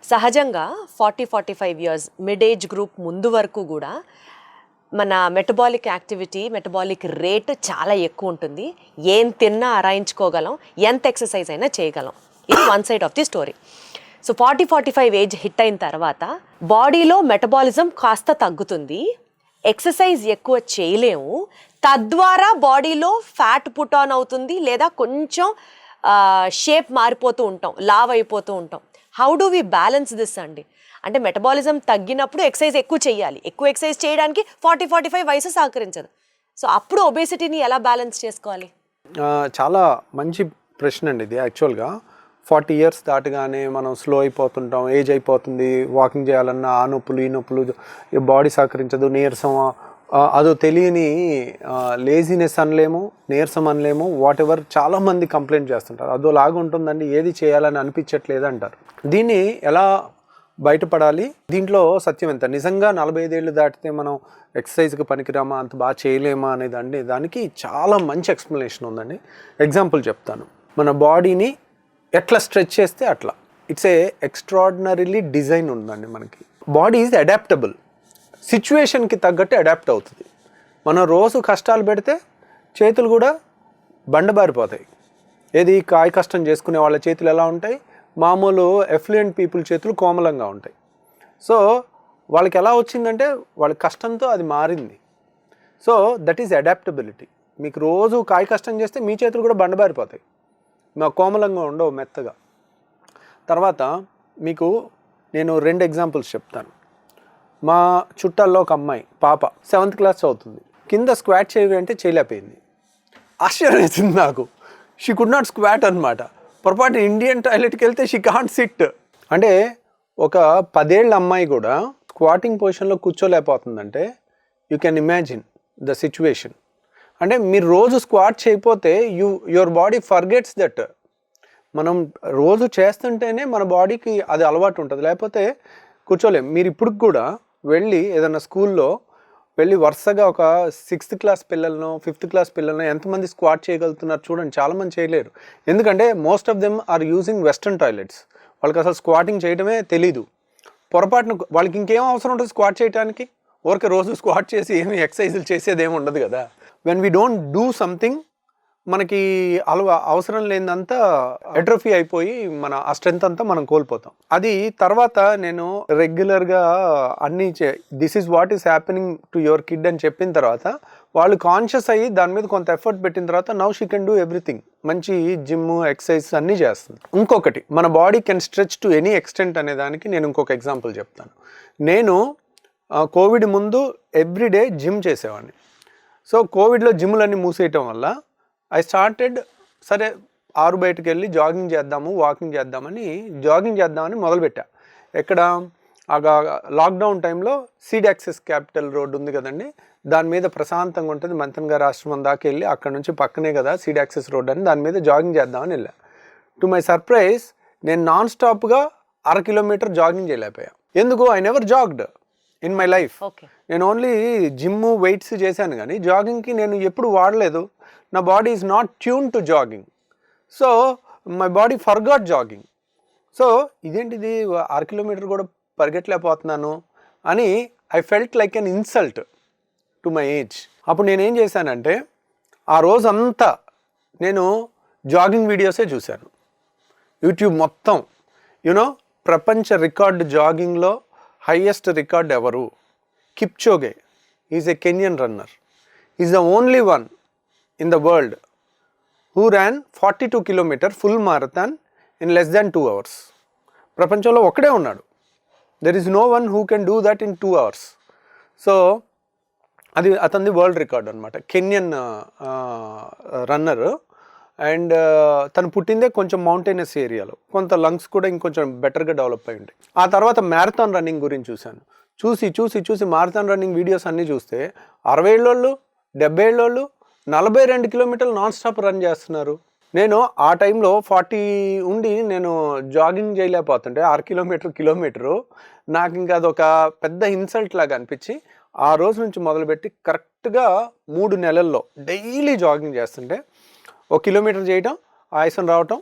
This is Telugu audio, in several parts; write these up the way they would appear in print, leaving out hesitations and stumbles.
సహజంగా 40-45 ఇయర్స్ మిడ్ ఏజ్ గ్రూప్ ముందు వరకు కూడా మన మెటబాలిక్ యాక్టివిటీ మెటబాలిక్ రేట్ చాలా ఎక్కువ ఉంటుంది. ఏం తిన్నా అరాయించుకోగలం, ఎంత ఎక్సర్సైజ్ అయినా చేయగలం. ఇది one side of the story. So 40-45 age hit అయిన తర్వాత బాడీలో మెటబాలిజం కాస్త తగ్గుతుంది, ఎక్సర్సైజ్ ఎక్కువ చేయలేము, తద్వారా బాడీలో ఫ్యాట్ పుట్ ఆన్ అవుతుంది, లేదా కొంచెం షేప్ మారిపోతూ ఉంటాం, లావ్ అయిపోతూ ఉంటాం. How do we balance this అండి? అంటే మెటబాలిజం తగ్గినప్పుడు ఎక్సర్సైజ్ ఎక్కువ చేయాలి, ఎక్కువ ఎక్సర్సైజ్ చేయడానికి 40-45 వయసు సహకరించదు. సో అప్పుడు ఒబేసిటీని ఎలా బ్యాలెన్స్ చేసుకోవాలి? చాలా మంచి ప్రశ్న అండి ఇది. యాక్చువల్గా 40 ఇయర్స్ దాటగానే మనం స్లో అయిపోతుంటాం, ఏజ్ అయిపోతుంది, వాకింగ్ చేయాలన్నా ఆ నొప్పులు ఈ నొప్పులు, బాడీ సహకరించదు, నీరసం, అదో తెలియని లేజినెస్ అనలేము, నీరసం అనలేము, వాట్ ఎవర్ చాలామంది కంప్లైంట్ చేస్తుంటారు. అదోలాగా ఉంటుందండి, ఏది చేయాలని అనిపించట్లేదు అంటారు. దీన్ని ఎలా బయటపడాలి? దీంట్లో సత్యం ఎంత? నిజంగా 45 ఏళ్ళు దాటితే మనం ఎక్సర్సైజ్కి పనికిరామా, అంత బాగా చేయలేమా అనేదండి, దానికి చాలా మంచి ఎక్స్ప్లెనేషన్ ఉందండి. ఎగ్జాంపుల్ చెప్తాను. మన బాడీని ఎట్లా స్ట్రెచ్ చేస్తే అట్లా. ఇట్స్ ఏ ఎక్స్ట్రాడినరీలీ డిజైన్ ఉందండి మనకి. బాడీ ఈజ్ అడాప్టబుల్, సిచ్యువేషన్కి తగ్గట్టు అడాప్ట్ అవుతుంది. మనం రోజు కష్టాలు పెడితే చేతులు కూడా బండబారిపోతాయి. ఏది కాయ కష్టం చేసుకునే వాళ్ళ చేతులు ఎలా ఉంటాయి? మామూలు ఎఫ్లూయెంట్ పీపుల్ చేతులు కోమలంగా ఉంటాయి. సో వాళ్ళకి ఎలా వచ్చిందంటే వాళ్ళ కష్టంతో అది మారింది. So that is adaptability. మీకు రోజు కాయ కష్టం చేస్తే మీ చేతులు కూడా బండబారిపోతాయి, మా కోమలంగా ఉండవు, మెత్తగా. తర్వాత మీకు నేను 2 ఎగ్జాంపుల్స్ చెప్తాను. మా చుట్టాల్లో ఒక అమ్మాయి పాప 7th క్లాస్ చదువుతుంది. కింద స్క్వాట్ చేయవి అంటే చేయలేకపోయింది. ఆశ్చర్యం వేసింది నాకు. షీ కుడ్ నాట్ స్క్వాట్ అనమాట. పొరపాటు ఇండియన్ టాయిలెట్కి వెళ్తే షీ కాంట్ సిట్. అంటే ఒక 10 ఏళ్ళ అమ్మాయి కూడా స్క్వాటింగ్ పొజిషన్లో కూర్చోలేకపోతుందంటే you can imagine the situation. అంటే మీరు రోజు స్క్వాట్ చేయకపోతే యువర్ బాడీ ఫర్గెట్స్ దట్. మనం రోజు చేస్తుంటేనే మన బాడీకి అది అలవాటు ఉంటుంది, లేకపోతే కూర్చోలేం. మీరు ఇప్పుడు కూడా వెళ్ళి ఏదైనా స్కూల్లో వెళ్ళి వరుసగా ఒక 6th క్లాస్ పిల్లలను 5th క్లాస్ పిల్లలను ఎంతమంది స్క్వాట్ చేయగలుగుతున్నారు చూడండి. చాలామంది చేయలేరు. ఎందుకంటే most of them are using western toilets. వాళ్ళకి అసలు స్క్వాటింగ్ చేయడమే తెలీదు. పొరపాటును వాళ్ళకి ఇంకేం అవసరం ఉంటుంది స్క్వాట్ చేయడానికి? ఊరికే రోజు స్క్వాట్ చేసి ఏమి ఎక్సర్సైజులు చేసేది ఏమి ఉండదు కదా. When we don't do something మనకి అవసరం లేదంతా ఎట్రోఫీ అయిపోయి మన ఆ స్ట్రెంత్ అంతా మనం కోల్పోతాం. అది తర్వాత నేను రెగ్యులర్గా అన్నీ this is what is happening to your kid అని చెప్పిన తర్వాత వాళ్ళు కాన్షియస్ అయ్యి దాని మీద కొంత ఎఫర్ట్ పెట్టిన తర్వాత now she can do everything. మంచి జిమ్, ఎక్సర్సైజ్ అన్నీ చేస్తుంది. ఇంకొకటి, మన body can stretch to any extent అనే దానికి నేను ఇంకొక ఎగ్జాంపుల్ చెప్తాను. నేను కోవిడ్ ముందు ఎవ్రీడే జిమ్ చేసేవాడిని. సో కోవిడ్లో జిమ్లన్నీ మూసేయటం వల్ల ఐ స్టార్టెడ్, సరే 6 బయటకు వెళ్ళి జాగింగ్ చేద్దాము, వాకింగ్ చేద్దామని మొదలుపెట్టా. ఎక్కడ? లాక్డౌన్ టైంలో సీడ్ యాక్సెస్ క్యాపిటల్ రోడ్ ఉంది కదండి, దాని మీద ప్రశాంతంగా ఉంటుంది. మంతన్ గారి ఆశ్రమం దాకా వెళ్ళి అక్కడ నుంచి పక్కనే కదా సీడ్ యాక్సెస్ రోడ్ అని, దాని మీద జాగింగ్ చేద్దామని వెళ్ళా. టు మై సర్ప్రైజ్ నేను నాన్ స్టాప్గా 1/2 కిలోమీటర్ జాగింగ్ చేయలేకపోయా. ఎందుకు? I never jogged in my life. నేను ఓన్లీ జిమ్, వెయిట్స్ చేశాను కానీ జాగింగ్కి నేను ఎప్పుడు వాడలేదు. నా body is not tune to jogging. So my body forgot jogging. So ఇదేంటిది 1/2 కిలోమీటర్ కూడా పరిగెట్టలేకపోతున్నాను అని I felt like an insult to my age. అప్పుడు నేనేం చేశానంటే ఆ రోజంతా నేను జాగింగ్ వీడియోసే చూశాను. యూట్యూబ్ మొత్తం. ప్రపంచ రికార్డు జాగింగ్లో హైయెస్ట్ రికార్డ్ ఎవరు? Kipchoge. Is a Kenyan runner. Is the only one in the world who ran 42 kilometer full marathon in less than 2 hours. ప్రపంచంలో ఒకడే ఉన్నాడు. there is no one who can do that in 2 hours. So అది అతనిది వరల్డ్ రికార్డ్ అనమాట. Canyon runner. అండ్ తను పుట్టిందే కొంచెం మౌంటైనస్ ఏరియాలో, కొంత లంగ్స్ కూడా ఇంకొంచెం బెటర్గా డెవలప్ అయి ఉంటాయి. ఆ తర్వాత మ్యారథాన్ రన్నింగ్ గురించి చూశాను. చూసి మారథాన్ రన్నింగ్ వీడియోస్ అన్నీ చూస్తే 60 ఏళ్ళోళ్ళు, 70 ఏళ్ళోళ్ళు 42 కిలోమీటర్లు నాన్ స్టాప్ రన్ చేస్తున్నారు. నేను ఆ టైంలో 40 ఉండి నేను జాగింగ్ చేయలేకపోతుంటే 6 కిలోమీటరు నాకు ఇంకా అదొక పెద్ద ఇన్సల్ట్ లాగా అనిపించి ఆ రోజు నుంచి మొదలుపెట్టి కరెక్ట్గా 3 నెలల్లో డైలీ జాగింగ్ చేస్తుంటే 1 కిలోమీటర్ చేయటం, ఆయాసం రావటం,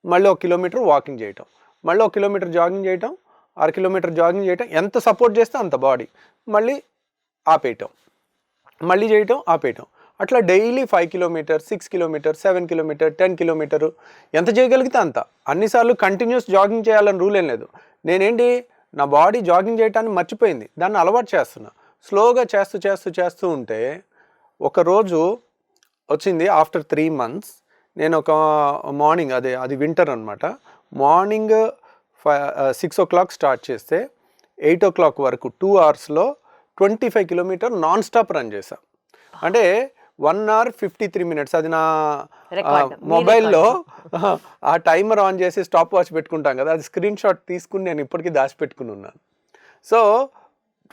మళ్ళీ 1 కిలోమీటర్ వాకింగ్ చేయటం, మళ్ళీ 1 కిలోమీటర్ జాగింగ్ చేయటం, 6 కిలోమీటర్ జాగింగ్ చేయటం, ఎంత సపోర్ట్ చేస్తే అంత బాడీ, మళ్ళీ ఆపేయటం, మళ్ళీ చేయటం ఆపేయటం. అట్లా daily 5 kilometre, 6 kilometre, 7 kilometre, 10 kilometre ఎంత చేయగలిగితే అంత. అన్నిసార్లు కంటిన్యూస్ జాగింగ్ చేయాలని రూల్ ఏం లేదు. నేనేంటి, నా బాడీ జాగింగ్ చేయటాన్ని మర్చిపోయింది, దాన్ని అలవాటు చేస్తున్నా. స్లోగా చేస్తూ ఉంటే ఒకరోజు వచ్చింది ఆఫ్టర్ 3 months. నేను ఒక మార్నింగ్, అది వింటర్ అనమాట, మార్నింగ్ 6 o'clock స్టార్ట్ చేస్తే 8 o'clock వరకు 2 hours 25 kilometre non stop run చేశా. అంటే 1 hour 53 minutes. అది నా మొబైల్లో ఆ టైమర్ ఆన్ చేసి స్టాప్ వాచ్ పెట్టుకుంటాం కదా, అది స్క్రీన్ షాట్ తీసుకుని నేను ఇప్పటికీ దాచిపెట్టుకుని ఉన్నాను. So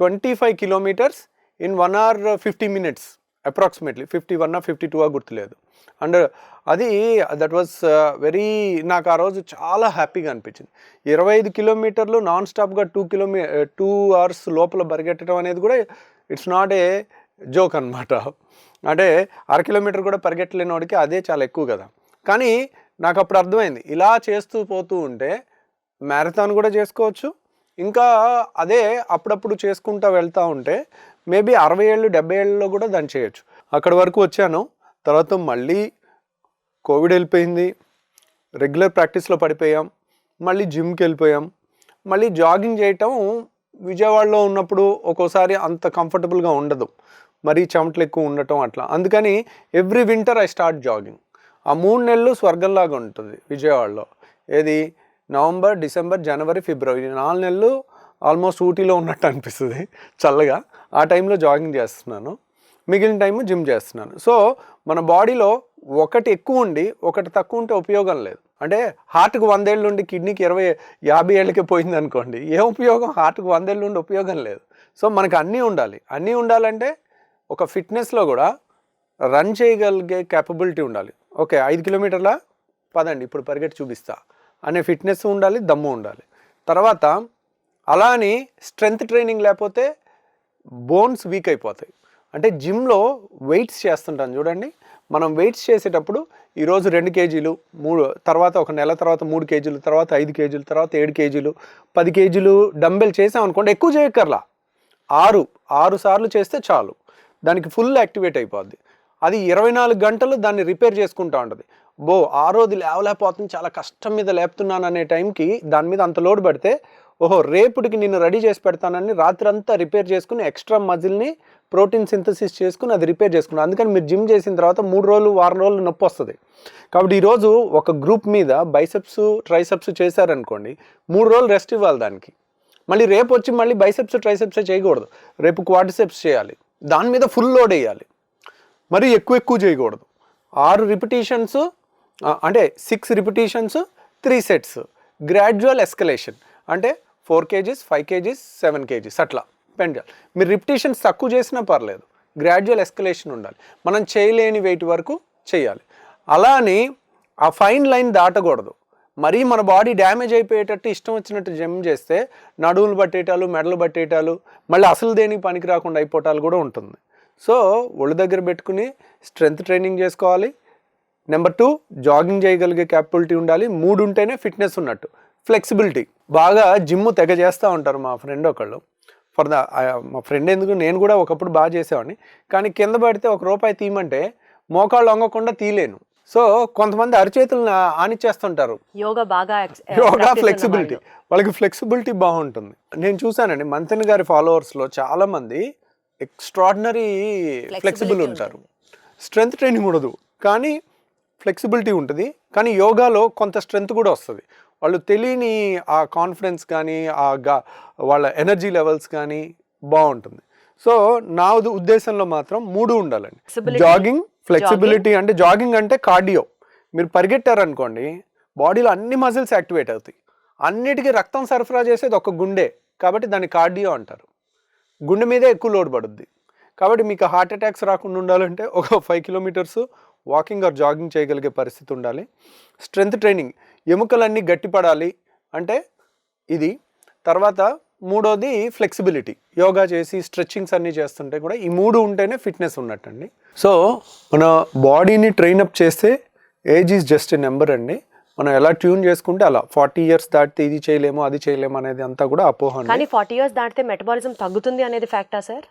25 kilometres in 1 hour 50 minutes approximately, 51 or 52 గుర్తులేదు. అండ్ అది దట్ వాజ్ వెరీ, నాకు ఆ రోజు చాలా హ్యాపీగా అనిపించింది. 25 కిలోమీటర్లు నాన్ స్టాప్గా 2 hours లోపల పరిగెట్టడం అనేది కూడా ఇట్స్ నాట్ ఏ జోక్ అనమాట. అంటే 1/2 కిలోమీటర్ కూడా పరిగెట్టలేని వాడికి అదే చాలా ఎక్కువ కదా. కానీ నాకు అప్పుడు అర్థమైంది, ఇలా చేస్తూ పోతూ ఉంటే మ్యారథాన్ కూడా చేసుకోవచ్చు, ఇంకా అదే అప్పుడప్పుడు చేసుకుంటూ వెళ్తూ ఉంటే మేబీ 60 ఏళ్ళు 70 ఏళ్ళలో కూడా దాన్ని చేయొచ్చు. అక్కడి వరకు వచ్చాను. తర్వాత మళ్ళీ కోవిడ్ వెళ్ళిపోయింది, రెగ్యులర్ ప్రాక్టీస్లో పడిపోయాం, మళ్ళీ జిమ్కి వెళ్ళిపోయాం. మళ్ళీ జాగింగ్ చేయటం విజయవాడలో ఉన్నప్పుడు ఒక్కోసారి అంత కంఫర్టబుల్గా ఉండదు, మరీ చెమటలు ఎక్కువ ఉండటం అట్లా. అందుకని every winter I start jogging. ఆ 3 నెలలు స్వర్గంలాగా ఉంటుంది విజయవాడలో. ఏది, నవంబర్, డిసెంబర్, జనవరి, ఫిబ్రవరి 4 నెలలు ఆల్మోస్ట్ ఊటీలో ఉన్నట్టు అనిపిస్తుంది చల్లగా. ఆ టైంలో జాగింగ్ చేస్తున్నాను, మిగిలిన టైము జిమ్ చేస్తున్నాను. సో మన బాడీలో ఒకటి ఎక్కువ ఉండి ఒకటి తక్కువ ఉంటే ఉపయోగం లేదు. అంటే హార్ట్కి 100 ఏళ్ళు ఉండి కిడ్నీకి 50 ఏళ్ళకే పోయింది అనుకోండి, ఏం ఉపయోగం? హార్ట్కి 100 ఏళ్ళు ఉండి ఉపయోగం లేదు. సో మనకు అన్నీ ఉండాలి. అన్నీ ఉండాలంటే ఒక ఫిట్నెస్లో కూడా రన్ చేయగలిగే క్యాపబిలిటీ ఉండాలి. ఓకే, 5 కిలోమీటర్ల పదండి ఇప్పుడు పరిగెట్టి చూపిస్తా అనే ఫిట్నెస్ ఉండాలి, దమ్ము ఉండాలి. తర్వాత అలా అని స్ట్రెంగ్త్ ట్రైనింగ్ లేకపోతే బోన్స్ వీక్ అయిపోతాయి. అంటే జిమ్లో వెయిట్స్ చేస్తుంటాం చూడండి, మనం వెయిట్స్ చేసేటప్పుడు ఈరోజు 2 kgs, 3 తర్వాత ఒక నెల తర్వాత 3 kgs, తర్వాత 5 kgs, తర్వాత 7 kgs, 10 kgs డంబెల్ చేసాం అనుకోండి, ఎక్కువ చేయక్కర్లా, 6 సార్లు చేస్తే చాలు, దానికి ఫుల్ యాక్టివేట్ అయిపోద్ది. అది 24 గంటలు దాన్ని రిపేర్ చేసుకుంటూ ఉంటుంది. ఆరోది లేవలేకపోతుంది, చాలా కష్టం మీద లేపుతున్నాను అనే టైంకి దాని మీద అంత లోడ్ పడితే, ఓహో రేపుటికి నిన్ను రెడీ చేసి పెడతానని రాత్రి అంతా రిపేర్ చేసుకుని ఎక్స్ట్రా మజిల్ని ప్రోటీన్ సింథసిస్ చేసుకుని అది రిపేర్ చేసుకున్నాను. అందుకని మీరు జిమ్ చేసిన తర్వాత 3 రోజులు, వారం రోజులు నొప్పి వస్తుంది. కాబట్టి ఈరోజు ఒక గ్రూప్ మీద బైసెప్స్, ట్రైసెప్స్ చేశారనుకోండి, 3 రోజులు రెస్ట్ ఇవ్వాలి దానికి. మళ్ళీ రేపు వచ్చి మళ్ళీ బైసెప్స్, ట్రైసెప్సే చేయకూడదు, రేపు క్వాడ్రిసెప్స్ చేయాలి, దాని మీద ఫుల్ లోడ్ వేయాలి, మరీ ఎక్కువ చేయకూడదు. 6 రిపిటీషన్స్, అంటే 6 రిపిటీషన్స్ 3 sets, గ్రాడ్యువల్ ఎస్కలేషన్. అంటే 4 kgs, 5 kgs, 7 kgs అట్లా పెంచాలి. మీరు రిపిటీషన్స్ తక్కువ చేసినా పర్లేదు, గ్రాడ్యువల్ ఎస్కలేషన్ ఉండాలి. మనం చేయలేని వెయిట్ వరకు చేయాలి. అలా అని ఆ ఫైన్ లైన్ దాటకూడదు. మరీ మన బాడీ డ్యామేజ్ అయిపోయేటట్టు ఇష్టం వచ్చినట్టు జిమ్ చేస్తే నడువులు పట్టేటాలు, మెడలు పట్టేటాలు, మళ్ళీ అసలు దేనికి పనికి రాకుండా అయిపోవటాలు కూడా ఉంటుంది. సో ఒళ్ళు దగ్గర పెట్టుకుని స్ట్రెంగ్త్ ట్రైనింగ్ చేసుకోవాలి. నెంబర్ 2, జాగింగ్ చేయగలిగే క్యాపబిలిటీ ఉండాలి. 3 ఉంటేనే ఫిట్నెస్ ఉన్నట్టు. ఫ్లెక్సిబిలిటీ, బాగా జిమ్ తెగ చేస్తూ ఉంటారు మా ఫ్రెండ్ ఒకళ్ళు. మా ఫ్రెండ్ ఎందుకు, నేను కూడా ఒకప్పుడు బాగా చేసేవాడిని, కానీ కింద పడితే ₹1 తీయమంటే మోకాళ్ళు వంగకుండా తీయలేను. సో కొంతమంది అరిచేతులను ఆనిచ్చేస్తుంటారు. యోగా ఫ్లెక్సిబిలిటీ, వాళ్ళకి ఫ్లెక్సిబిలిటీ బాగుంటుంది. నేను చూసానండి మంతెన్ గారి ఫాలోవర్స్లో చాలామంది ఎక్స్ట్రాడినరీ ఫ్లెక్సిబుల్ ఉంటారు. స్ట్రెంగ్త్ ట్రైనింగ్ ఉండదు కానీ ఫ్లెక్సిబిలిటీ ఉంటుంది. కానీ యోగాలో కొంత స్ట్రెంగ్త్ కూడా వస్తుంది. వాళ్ళు తెలియని ఆ కాన్ఫిడెన్స్ కానీ వాళ్ళ ఎనర్జీ లెవెల్స్ కానీ బాగుంటుంది. సో నా ఉద్దేశంలో మాత్రం 3 ఉండాలండి. Jogging, flexibility. అంటే జాగింగ్ అంటే కార్డియో. మీరు పరిగెట్టారనుకోండి, బాడీలో అన్ని మజిల్స్ యాక్టివేట్ అవుతాయి. అన్నిటికీ రక్తం సరఫరా చేసేది ఒక గుండె, కాబట్టి దాన్ని కార్డియో అంటారు. గుండె మీదే ఎక్కువ లోడ్ పడుద్ది. కాబట్టి మీకు హార్ట్ అటాక్స్ రాకుండా ఉండాలంటే ఒక 5 kilometers వాకింగ్ ఆర్ జాగింగ్ చేయగలిగే పరిస్థితి ఉండాలి. స్ట్రెంగ్త్ ట్రైనింగ్, ఎముకలన్నీ గట్టిపడాలి అంటే ఇది. తర్వాత 3వది ఫ్లెక్సిబిలిటీ, యోగా చేసి స్ట్రెచ్చింగ్స్ అన్నీ చేస్తుంటే కూడా ఈ 3 ఉంటేనే ఫిట్నెస్ ఉన్నట్టండి. సో మన బాడీని ట్రైనప్ చేస్తే age is just a number అండి. మనం ఎలా ట్యూన్ చేసుకుంటే అలా 40 ఇయర్స్ దాటితే ఇది చేయలేము అది చేయలేము అనేది అంతా కూడా అపోహ అండి. కానీ 40 ఇయర్స్ దాటితే మెటబాలిజం తగ్గుతుంది అనేది ఫ్యాక్టా సార్?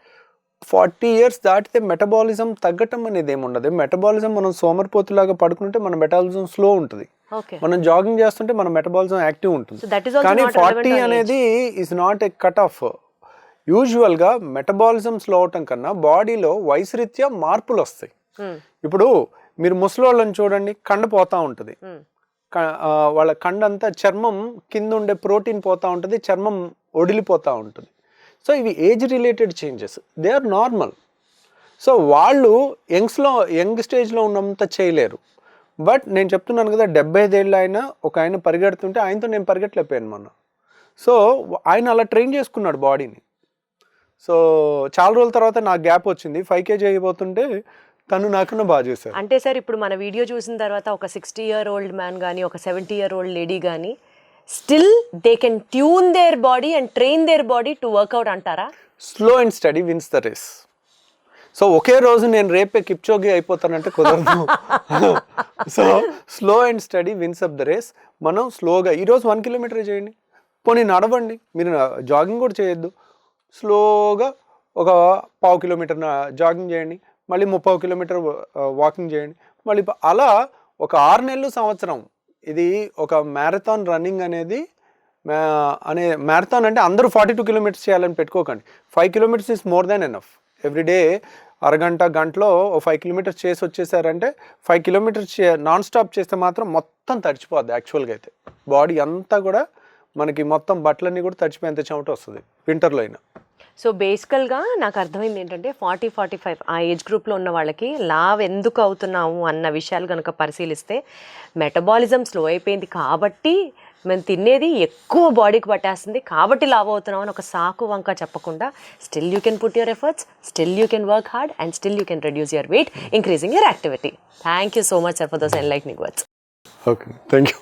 40 ఇయర్స్ దాటితే మెటబాలిజం తగ్గటం అనేది ఏమి ఉండదు. మెటబాలిజం మనం సోమరిపోతులాగా పడుకుంటే మన మెటబాలిజం స్లో ఉంటుంది. ఓకే. మనం జాగింగ్ చేస్తుంటే మన మెటబాలిజం యాక్టివ్ ఉంటుంది. So that is also కానీ not relevant 40 on అనేది is not a cut off. యూజువల్గా మెటబాలిజం స్లో అవటం కన్నా బాడీలో వయసు రీత్యా మార్పులు వస్తాయి. ఇప్పుడు మీరు ముసలోళ్ళని చూడండి, కండ పోతా ఉంటుంది, వాళ్ళ కండ అంతా చర్మం కింద ఉండే ప్రోటీన్ పోతా ఉంటుంది, చర్మం ఒడిలిపోతూ ఉంటుంది. సో ఇవి age related changes, they are normal. So వాళ్ళు యంగ్ స్టేజ్లో ఉన్నంత చేయలేరు. బట్ నేను చెప్తున్నాను కదా, 75 ఏళ్ళు ఒక ఆయన పరిగెడుతుంటే ఆయనతో నేను పరిగెట్టలేకపోయాను మొన్న. సో ఆయన అలా ట్రైన్ చేసుకున్నాడు బాడీని. సో చాలా రోజుల తర్వాత నాకు గ్యాప్ వచ్చింది, 5 kg అయిపోతుంటే తను నాకన్నా బాగా చేశారు. అంటే సార్ ఇప్పుడు మన వీడియో చూసిన తర్వాత ఒక 60-year-old మ్యాన్ కానీ ఒక 70-year-old లేడీ కానీ still they can tune their body and train their body to workout అంటారా? Slow and steady wins the race. So ఒకే రోజు నేను రేపే కిప్చోగి అయిపోతానంటే కుదరదు. So slow and steady wins up the race. మనం స్లోగా ఈరోజు 1 kilometer చేయండి, పోనీ నడవండి, మీరు జాగింగ్ కూడా చేయొద్దు, స్లోగా ఒక 1/2 kilometer జాగింగ్ చేయండి, మళ్ళీ 30 kilometer వాకింగ్ చేయండి, మళ్ళీ అలా ఒక 6 నెలలు సంవత్సరం. ఇది ఒక మ్యారథాన్ రన్నింగ్ అనేది మ్యారథాన్ అంటే అందరూ 42 kilometers చేయాలని పెట్టుకోకండి. 5 kilometers is more than enough. Everyday గంటలో 5 kilometers చేసి వచ్చేసారంటే 5 kilometers నాన్ స్టాప్ చేస్తే మాత్రం మొత్తం తడిచిపోద్ది. యాక్చువల్గా అయితే బాడీ అంతా కూడా మనకి మొత్తం బట్టలన్నీ కూడా తడిచిపోయేంత చెమట వస్తుంది వింటర్లో అయినా. సో బేసికల్గా నాకు అర్థమైంది ఏంటంటే 40-45 ఆ ఏజ్ గ్రూప్లో ఉన్న వాళ్ళకి లావ్ ఎందుకు అవుతున్నాము అన్న విషయాలు కనుక పరిశీలిస్తే మెటబాలిజం స్లో అయిపోయింది కాబట్టి మేము తినేది ఎక్కువ బాడీకి పట్టేస్తుంది కాబట్టి లావ్ అవుతున్నాం అని ఒక సాకు వంక చెప్పకుండా still you can put your efforts, still you can work hard and still you can reduce your weight, increasing your activity. Thank you so much sir for those enlightening words. Okay, thank you.